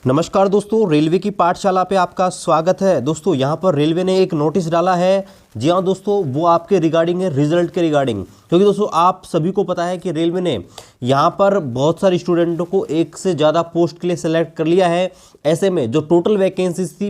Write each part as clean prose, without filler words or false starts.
नमस्कार दोस्तों, रेलवे की पाठशाला पे आपका स्वागत है। दोस्तों यहाँ पर रेलवे ने एक नोटिस डाला है। जी हाँ दोस्तों, वो आपके रिगार्डिंग है, रिजल्ट के रिगार्डिंग। क्योंकि दोस्तों आप सभी को पता है कि रेलवे ने यहाँ पर बहुत सारे स्टूडेंटों को एक से ज़्यादा पोस्ट के लिए सेलेक्ट कर लिया है। ऐसे में जो टोटल वैकेंसीज थी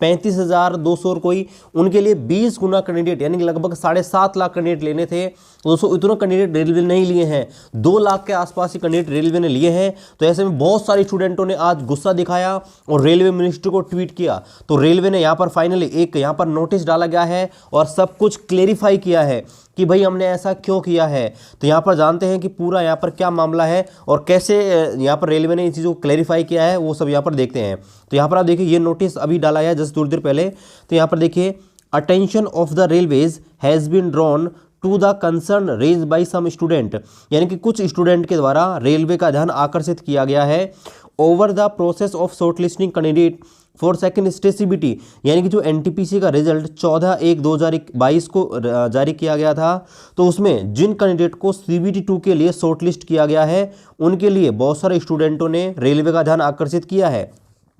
35,200 और कोई, उनके लिए 20 गुना कैंडिडेट यानी लगभग 7.5 लाख कैंडिडेट लेने थे। तो दोस्तों इतना कैंडिडेट रेलवे नहीं लिए हैं, 2 लाख के आसपास ही कैंडिडेट रेलवे ने लिए हैं। तो ऐसे में बहुत सारे स्टूडेंटों ने आज गुस्सा दिखाया और रेलवे मिनिस्टर को ट्वीट किया। तो रेलवे ने यहाँ पर फाइनली एक यहाँ पर नोटिस डाला गया है और सब कुछ क्लेरिफाई किया है कि भाई हमने ऐसा क्यों किया है। तो यहाँ पर जानते हैं कि पूरा यहाँ पर क्या मामला है और कैसे यहाँ पर रेलवे ने इन चीज़ों को क्लेरिफाई किया है, वो सब यहाँ पर देखते हैं। तो यहाँ पर आप देखिए, ये नोटिस अभी डाला है जस्ट थोड़ी देर पहले। तो यहाँ पर देखिए, attention of the railways has been drawn to the concern raised by some student, यानी कि कुछ स्टूडेंट के द्वारा रेलवे का ध्यान आकर्षित किया गया है over the process of shortlisting candidate for second stage CBT, यानी कि जो एनटीपीसी का रिजल्ट 14/1/2022 को जारी किया गया था। तो उसमें जिन कैंडिडेट को सीबीटी 2 के लिए शॉर्टलिस्ट किया गया है, उनके लिए बहुत सारे स्टूडेंटों ने रेलवे का ध्यान आकर्षित किया है।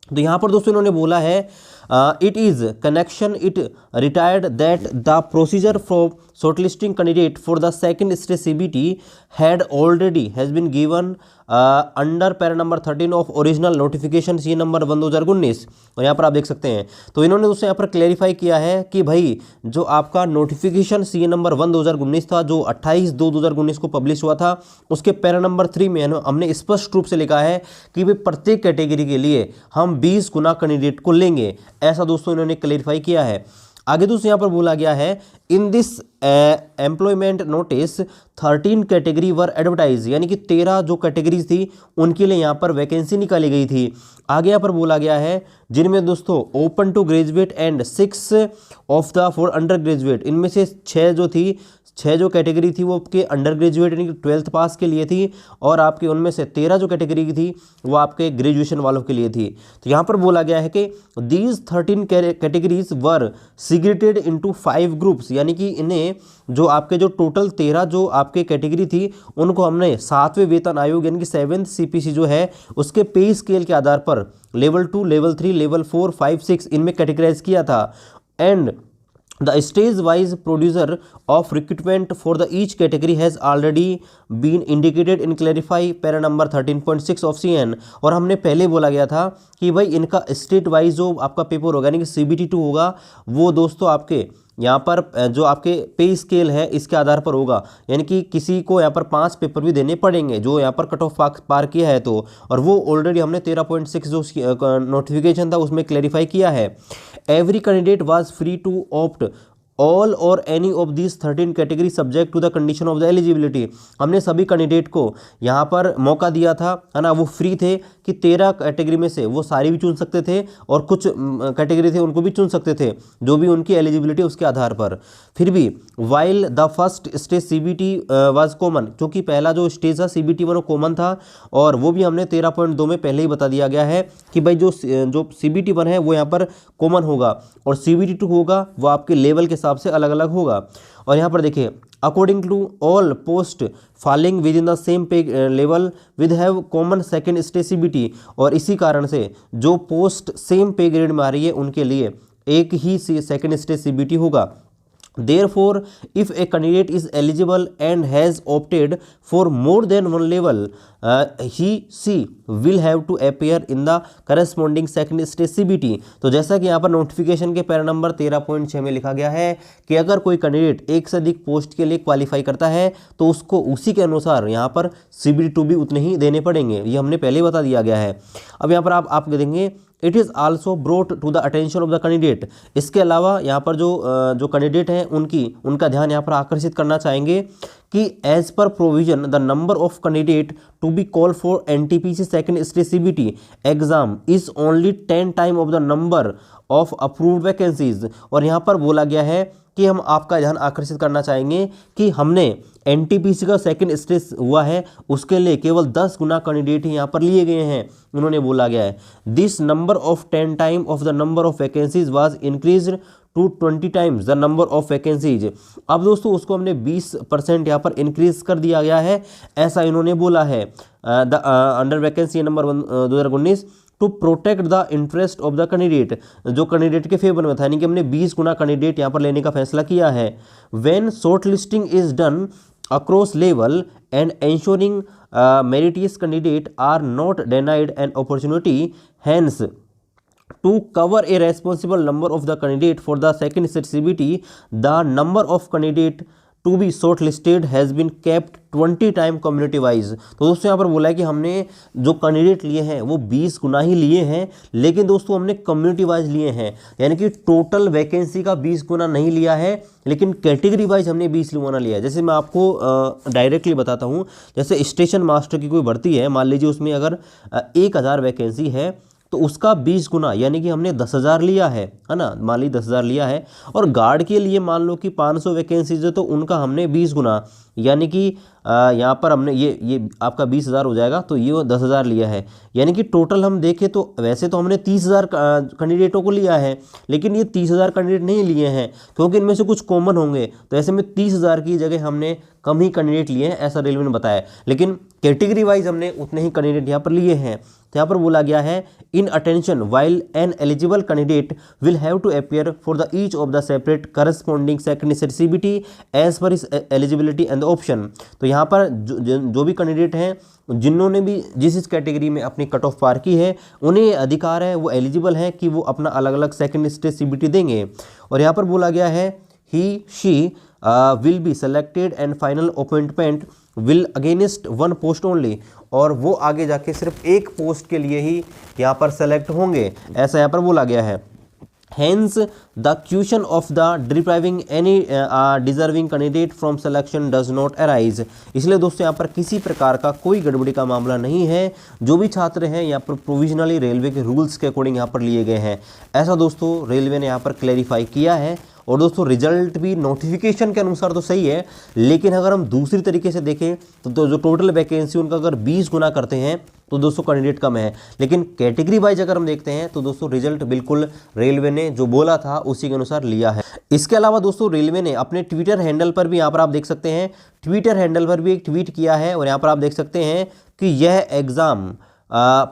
तो यहाँ पर दोस्तों इन्होंने बोला है it is connection it retired that the procedure for shortlisting candidate for the second stage CBT had already has been given under para number 13 of original notification C number 1/2019। और यहाँ पर आप देख सकते हैं। तो इन्होंने दोस्तों यहाँ पर क्लेरिफाई किया है कि भाई जो आपका नोटिफिकेशन सी नंबर 1/2019 था, जो 28/2/2019 को पब्लिश हुआ था, उसके पैरा नंबर 3 में हमने स्पष्ट रूप से लिखा है कि भाई प्रत्येक कैटेगरी के लिए हम 20 गुना कैंडिडेट को लेंगे। ऐसा दोस्तों इन्होंने क्लेरिफाई किया है। आगे दोस्तों यहाँ पर बोला गया है, in this employment notice 13 category were advertise, यानी कि 13 जो कैटेगरीज थी उनके लिए यहाँ पर वैकेंसी निकाली गई थी। आगे यहाँ पर बोला गया है, जिनमें दोस्तों open to graduate and 6 of the for under graduate, इनमें से 6 जो कैटेगरी थी वो आपके अंडर ग्रेजुएट यानी कि 12th पास के लिए थी, और आपके उनमें से 13 जो कैटेगरी की थी वो आपके ग्रेजुएशन वालों के लिए थी। तो यहाँ पर बोला गया है कि these 13 categories were segregated into 5 groups, यानी कि इन्हें जो आपके जो टोटल 13 जो आपके कैटेगरी थी उनको हमने 7वें वेतन आयोग यानी कि 7th सीपीसी जो है उसके पे स्केल के आधार पर लेवल 2, लेवल 3, लेवल 4, 5, 6 इनमें कैटेगराइज किया था। And The stage-wise procedure of recruitment for the each category has already been indicated in clarify para number 13.6 of CN। और हमने पहले बोला गया था कि भाई इनका स्टेट वाइज जो आपका पेपर होगा यानी कि CBT 2 होगा, वो दोस्तों आपके यहाँ पर जो आपके पे स्केल है इसके आधार पर होगा। यानी कि किसी को यहाँ पर 5 पेपर भी देने पड़ेंगे जो यहाँ पर कट ऑफ पार किया है। तो और वो ऑलरेडी हमने 13.6 जो नोटिफिकेशन था उसमें क्लैरिफाई किया है। Every candidate was free to opt all or any of this 13 category subject to the condition of the eligibility. हमने सभी कैंडिडेट को यहाँ पर मौका दिया था, है ना, वो फ्री थे कि 13 कैटेगरी में से वो सारी भी चुन सकते थे और कुछ कैटेगरी थे उनको भी चुन सकते थे, जो भी उनकी एलिजिबिलिटी उसके आधार पर। फिर भी while the first stage CBT was common, क्योंकि पहला जो स्टेज था CBT 1 कॉमन था, और वो भी हमने 13.2 में पहले ही बता दिया गया है कि भाई जो CBT 1 है वो यहाँ पर कॉमन होगा और CBT 2 होगा वो आपके लेवल के हिसाब से अलग अलग होगा। और यहाँ पर देखिए, according to all post falling within the same pay level with have common second stage CBT, और इसी कारण से जो पोस्ट सेम पे ग्रेड में आ रही है उनके लिए एक ही सेकंड स्टेज CBT होगा। Therefore, if a candidate is eligible and has opted for more than one level, she will have to appear in the corresponding second stage CBT। तो जैसा कि यहाँ पर नोटिफिकेशन के पैरा नंबर 13.6 में लिखा गया है कि अगर कोई कैंडिडेट एक से अधिक पोस्ट के लिए क्वालिफाई करता है तो उसको उसी के अनुसार यहाँ पर CBT 2 भी उतने ही देने पड़ेंगे। ये हमने पहले ही बता दिया गया है। अब यहाँ पर आप देखेंगे, it is also brought to the attention of the candidate. इसके अलावा यहाँ पर जो कैंडिडेट हैं उनका ध्यान यहाँ पर आकर्षित करना चाहेंगे कि as per provision the number of candidate to be call for NTPC second stage CBT exam is only 10 time of the number of approved vacancies. और यहाँ पर बोला गया है कि हम आपका ध्यान आकर्षित करना चाहेंगे कि हमने NTPC का सेकंड स्टेज हुआ है उसके लिए केवल 10 गुना कैंडिडेट ही यहाँ पर लिए गए हैं। उन्होंने बोला गया है this number of 10 time of the number of vacancies was increased to 20 times the number of vacancies. अब दोस्तों उसको हमने 20% यहाँ पर इंक्रीज कर दिया गया है, ऐसा इन्होंने बोला है। The under vacancy number 2019 to protect the interest of the candidate, जो कैंडिडेट के फेवर में था, यानी कि हमने 20 गुना कैंडिडेट यहाँ पर लेने का फैसला किया है। When short listing is done across level and ensuring meritorious candidate are not denied an opportunity, hence to cover a responsible number of the candidate for the second stage CBT, the number of candidate to be shortlisted has been kept 20 time community wise. तो दोस्तों यहाँ पर बोला है कि हमने जो candidate लिए हैं वो 20 गुना ही लिए हैं, लेकिन दोस्तों हमने कम्युनिटी वाइज लिए हैं, यानी कि टोटल वैकेंसी का 20 गुना नहीं लिया है, लेकिन कैटेगरी वाइज हमने 20 गुना लिया है। जैसे मैं आपको डायरेक्टली बताता हूँ, जैसे स्टेशन मास्टर की कोई भर्ती है, मान लीजिए उसमें अगर 1000 वैकेंसी है तो उसका 20 गुना यानी कि हमने 10,000 लिया है ना, मान ली 10,000 लिया है। और गार्ड के लिए मान लो कि 500 वैकेंसीज है तो उनका हमने 20 गुना यानी कि यहाँ पर हमने ये आपका 20,000 हो जाएगा, तो ये 10,000 लिया है। यानी कि टोटल हम देखें तो वैसे तो हमने 30,000 कैंडिडेटों को लिया है, लेकिन ये 30,000 कैंडिडेट नहीं लिए हैं क्योंकि इनमें से कुछ कॉमन होंगे, तो ऐसे में 30,000 की जगह हमने कम ही कैंडिडेट लिए हैं, ऐसा रेलवे ने बताया। लेकिन कैटेगरी वाइज हमने उतने ही कैंडिडेट यहाँ पर लिए हैं। तो यहाँ पर बोला गया है in attention while an eligible candidate will have to appear for the each of the separate corresponding second stage CBT as per इस एलिजिबिलिटी एंड द ऑप्शन। तो यहाँ पर जो भी कैंडिडेट हैं जिन्होंने भी जिस कैटेगरी में अपनी कट ऑफ पार की है, उन्हें अधिकार है, वो एलिजिबल हैं कि वो अपना अलग अलग सेकंड स्टेज CBT देंगे। और यहाँ पर बोला गया है ही she will be selected and final appointment will against one post only, और वो आगे जाके सिर्फ एक पोस्ट के लिए ही यहाँ पर सेलेक्ट होंगे, ऐसा यहाँ पर बोला गया है। Hence, the question of the depriving any deserving candidate from selection does not arise। इसलिए दोस्तों यहाँ पर किसी प्रकार का कोई गड़बड़ी का मामला नहीं है, जो भी छात्र हैं यहाँ पर प्रोविजनली रेलवे के रूल्स के अकॉर्डिंग यहाँ पर लिए गए हैं, ऐसा दोस्तों रेलवे ने यहाँ पर क्लैरिफाई किया है। और दोस्तों रिजल्ट भी नोटिफिकेशन के अनुसार तो सही है, लेकिन अगर हम दूसरी तरीके से देखें तो जो टोटल वैकेंसी उनका अगर 20 गुना करते हैं तो दोस्तों कैंडिडेट कम है, लेकिन कैटेगरी वाइज अगर हम देखते हैं तो दोस्तों रिजल्ट बिल्कुल रेलवे ने जो बोला था उसी के अनुसार लिया है। इसके अलावा दोस्तों रेलवे ने अपने ट्विटर हैंडल पर भी यहाँ पर आप देख सकते हैं, ट्विटर हैंडल पर भी एक ट्वीट किया है, और यहाँ पर आप देख सकते हैं कि यह एग्ज़ाम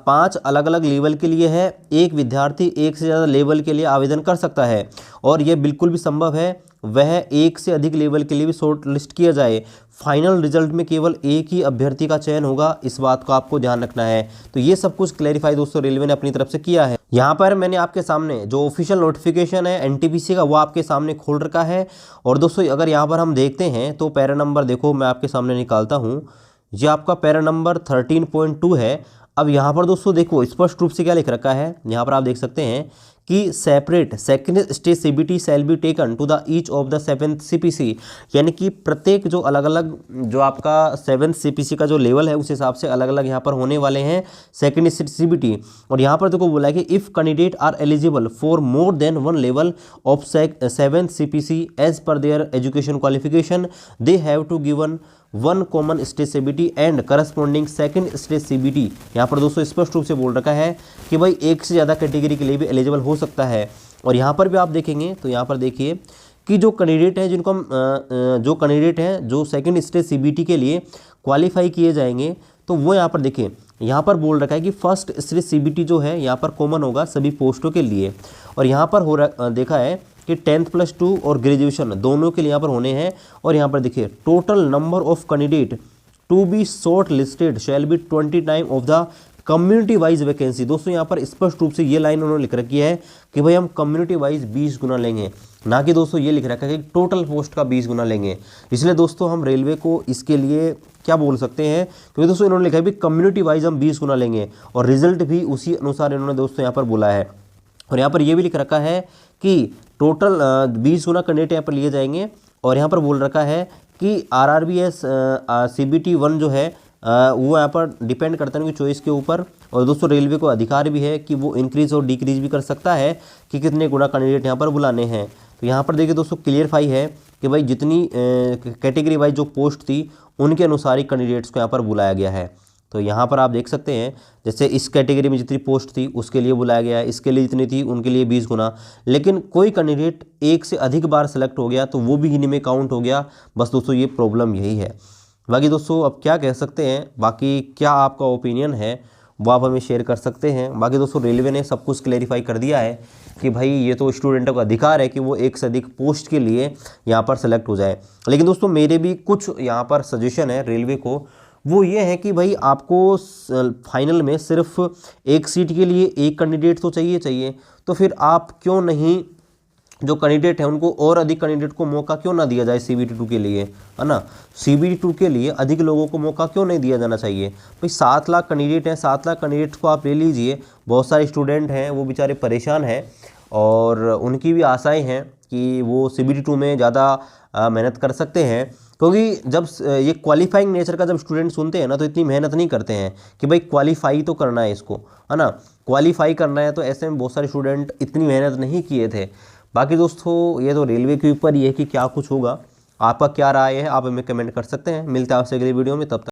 5 अलग अलग लेवल के लिए है। एक विद्यार्थी एक से ज़्यादा लेवल के लिए आवेदन कर सकता है, और यह बिल्कुल भी संभव है वह एक से अधिक लेवल के लिए भी शॉर्ट लिस्ट किया जाए। फाइनल रिजल्ट में केवल एक ही अभ्यर्थी का चयन होगा, इस बात को आपको ध्यान रखना है। तो ये सब कुछ क्लैरिफाई दोस्तों रेलवे ने अपनी तरफ से किया है। यहाँ पर मैंने आपके सामने जो ऑफिशियल नोटिफिकेशन है NTPC का वो आपके सामने खोल रखा है। और दोस्तों अगर यहाँ पर हम देखते हैं तो पैरा नंबर देखो मैं आपके सामने निकालता हूँ, ये आपका पैरा नंबर 13.2 है। अब यहाँ पर दोस्तों देखो स्पष्ट रूप से क्या लिख रखा है, यहाँ पर आप देख सकते हैं कि separate second stage CBT shall be taken to the each of the 7th CPC, यानी कि प्रत्येक जो अलग अलग जो आपका 7th CPC का जो लेवल है उस हिसाब से अलग अलग यहाँ पर होने वाले हैं सेकंड स्टेज CBT। और यहाँ पर देखो बोला है कि if candidate are eligible for more than one level of 7th CPC as per their education qualification they have to given one common stage CBT and corresponding second stage CBT। यहाँ पर दोस्तों स्पष्ट रूप से बोल रखा है कि भाई एक से ज़्यादा कैटेगरी के लिए भी एलिजिबल हो सकता है। और यहाँ पर भी आप देखेंगे तो यहाँ पर देखिए कि जो कैंडिडेट हैं जिनको हम जो कैंडिडेट हैं जो सेकंड स्टेज CBT के लिए क्वालिफाई किए जाएंगे, तो वो यहाँ पर देखिए यहाँ पर बोल रखा है कि फर्स्ट स्टेज CBT जो है यहाँ पर कॉमन होगा सभी पोस्टों के लिए। और यहाँ पर देखा है कि 10+2 और ग्रेजुएशन दोनों के लिए यहाँ पर होने हैं। और यहाँ पर देखिए total number of candidate to be shortlisted shall be 20 time of the community wise vacancy. दोस्तों यहाँ पर स्पष्ट रूप से ये लाइन उन्होंने लिख रखी है कि भाई हम कम्युनिटी वाइज 20 गुना लेंगे, ना कि दोस्तों ये लिख रखा है कि टोटल पोस्ट का 20 गुना लेंगे। इसलिए दोस्तों हम रेलवे को इसके लिए क्या बोल सकते हैं, क्योंकि दोस्तों इन्होंने लिखा है भी कम्युनिटी वाइज हम 20 गुना लेंगे, और रिजल्ट भी उसी अनुसार इन्होंने दोस्तों यहाँ पर बोला है। और यहाँ पर यह भी लिख रखा है कि टोटल 20 गुना कैंडिडेट यहाँ पर लिए जाएंगे। और यहाँ पर बोल रखा है कि RRBS CBT 1 जो है वो यहाँ पर डिपेंड करता है उनकी चॉइस के ऊपर। और दोस्तों रेलवे को अधिकार भी है कि वो इंक्रीज़ और डिक्रीज़ भी कर सकता है कि कितने गुना कैंडिडेट यहाँ पर बुलाने हैं। तो यहाँ पर देखिए दोस्तों क्लियरफाई है कि भाई जितनी कैटेगरी वाइज जो पोस्ट थी उनके अनुसार ही कैंडिडेट्स को यहाँ पर बुलाया गया है। तो यहाँ पर आप देख सकते हैं जैसे इस कैटेगरी में जितनी पोस्ट थी उसके लिए बुलाया गया है, इसके लिए जितनी थी उनके लिए 20 गुना। लेकिन कोई कैंडिडेट एक से अधिक बार सेलेक्ट हो गया तो वो भी गिनी में काउंट हो गया। बस दोस्तों ये प्रॉब्लम यही है। बाकी दोस्तों अब क्या कह सकते हैं, बाकी क्या आपका ओपिनियन है वो आप हमें शेयर कर सकते हैं। बाकी दोस्तों रेलवे ने सब कुछ क्लेरिफाई कर दिया है कि भाई ये तो स्टूडेंटों का अधिकार है कि वो एक से अधिक पोस्ट के लिए यहाँ पर सेलेक्ट हो जाए। लेकिन दोस्तों मेरे भी कुछ यहाँ पर सजेशन है रेलवे को, वो ये है कि भाई आपको फाइनल में सिर्फ एक सीट के लिए एक कैंडिडेट तो चाहिए, तो फिर आप क्यों नहीं जो कैंडिडेट है उनको और अधिक कैंडिडेट को मौका क्यों ना दिया जाए CBT 2 के लिए, है ना। CBT 2 के लिए अधिक लोगों को मौका क्यों नहीं दिया जाना चाहिए भाई। 7 लाख कैंडिडेट हैं, 7 लाख कैंडिडेट को आप ले लीजिए। बहुत सारे स्टूडेंट हैं वो बेचारे परेशान हैं और उनकी भी आशाएं हैं कि वो CBT 2 में ज़्यादा मेहनत कर सकते हैं, क्योंकि जब ये क्वालिफाइंग नेचर का जब स्टूडेंट सुनते हैं ना तो इतनी मेहनत नहीं करते हैं कि भाई क्वालिफाई तो करना है इसको, है ना, क्वालिफाई करना है। तो ऐसे में बहुत सारे स्टूडेंट इतनी मेहनत नहीं किए थे। बाकी दोस्तों ये तो रेलवे के ऊपर ही है कि क्या कुछ होगा। आपका क्या राय है आप हमें कमेंट कर सकते हैं। मिलते हैं आपसे अगली वीडियो में, तब तक